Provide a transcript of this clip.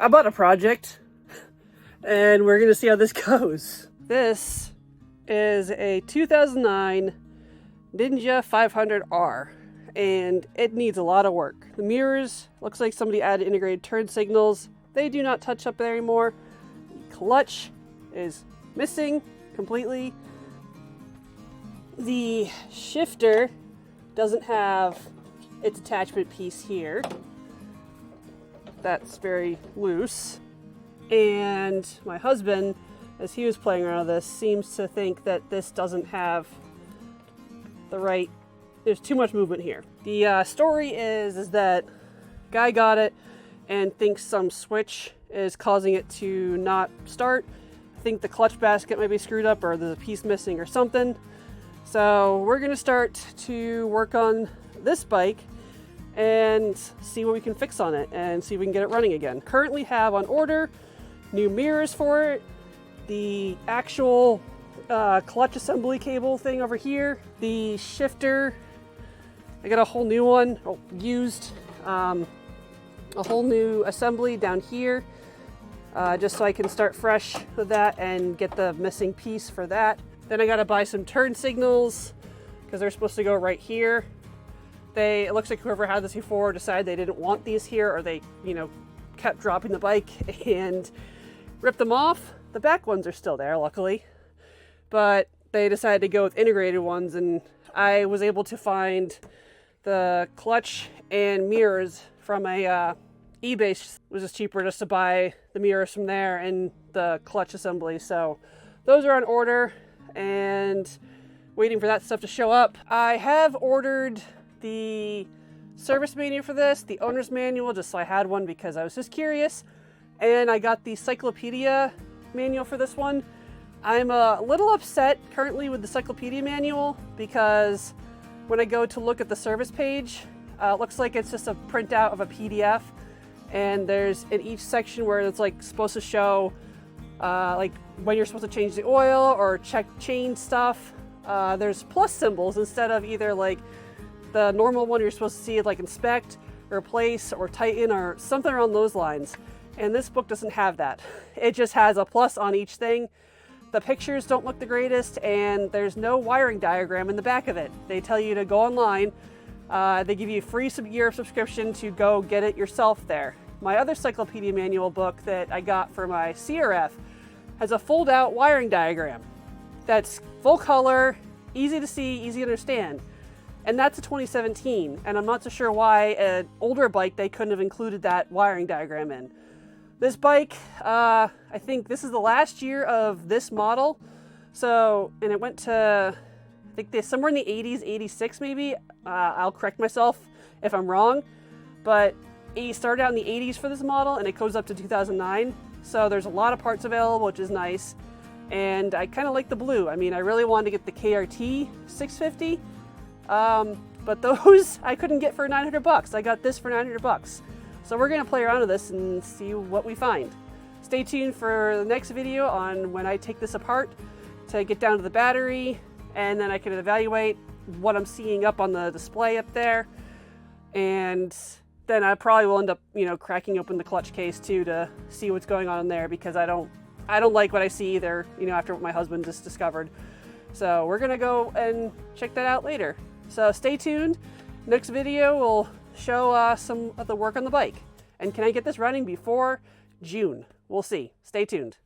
I bought a project and we're gonna see how this goes. This is a 2009 Ninja 500R and it needs a lot of work. The mirrors, looks like somebody added integrated turn signals. They do not touch up there anymore. The clutch is missing completely. The shifter doesn't have its attachment piece here. That's very loose. And my husband, as he was playing around with this, seems to think that this doesn't have the right, there's too much movement here. The story is that guy got it and thinks some switch is causing it to not start. I think the clutch basket might be screwed up or there's a piece missing or something. So we're gonna start to work on this bike and see what we can fix on it and see if we can get it running again. Currently have on order new mirrors for it, the actual clutch assembly cable thing over here, the shifter, I got a whole new one, used, a whole new assembly down here, just so I can start fresh with that and get the missing piece for that. Then I gotta buy some turn signals because they're supposed to go right here. It looks like whoever had this before decided they didn't want these here, or they, kept dropping the bike and ripped them off. The back ones are still there, luckily, but they decided to go with integrated ones, and I was able to find the clutch and mirrors from a eBay. It was just cheaper just to buy the mirrors from there and the clutch assembly. So those are on order and waiting for that stuff to show up. I have ordered the service manual for this, the owner's manual, just so I had one because I was just curious. And I got the cyclopedia manual for this one. I'm a little upset currently with the cyclopedia manual because when I go to look at the service page, it looks like it's just a printout of a PDF. And there's in each section where it's like supposed to show like when you're supposed to change the oil or check chain stuff. There's plus symbols instead of either like the normal one you're supposed to see, like inspect, replace, or tighten, or something around those lines. And this book doesn't have that. It just has a plus on each thing. The pictures don't look the greatest, and there's no wiring diagram in the back of it. They tell you to go online. They give you a free year subscription to go get it yourself there. My other cyclopedia manual book that I got for my CRF has a fold-out wiring diagram that's full color, easy to see, easy to understand. And that's a 2017, and I'm not so sure why an older bike they couldn't have included that wiring diagram in. This bike, I think this is the last year of this model. So, and it went to, I think they somewhere in the 80s, 86 maybe. I'll correct myself if I'm wrong, but it started out in the 80s for this model and it goes up to 2009. So there's a lot of parts available, which is nice. And I kind of like the blue. I mean, I really wanted to get the KRT 650. But those I couldn't get for 900 bucks. I got this for 900 bucks. So we're gonna play around with this and see what we find. Stay tuned for the next video on when I take this apart to get down to the battery, and then I can evaluate what I'm seeing up on the display up there. And then I probably will end up, cracking open the clutch case too to see what's going on in there, because I don't like what I see either, after what my husband just discovered. So we're gonna go and check that out later. So stay tuned. Next video will show some of the work on the bike. And can I get this running before June? We'll see. Stay tuned.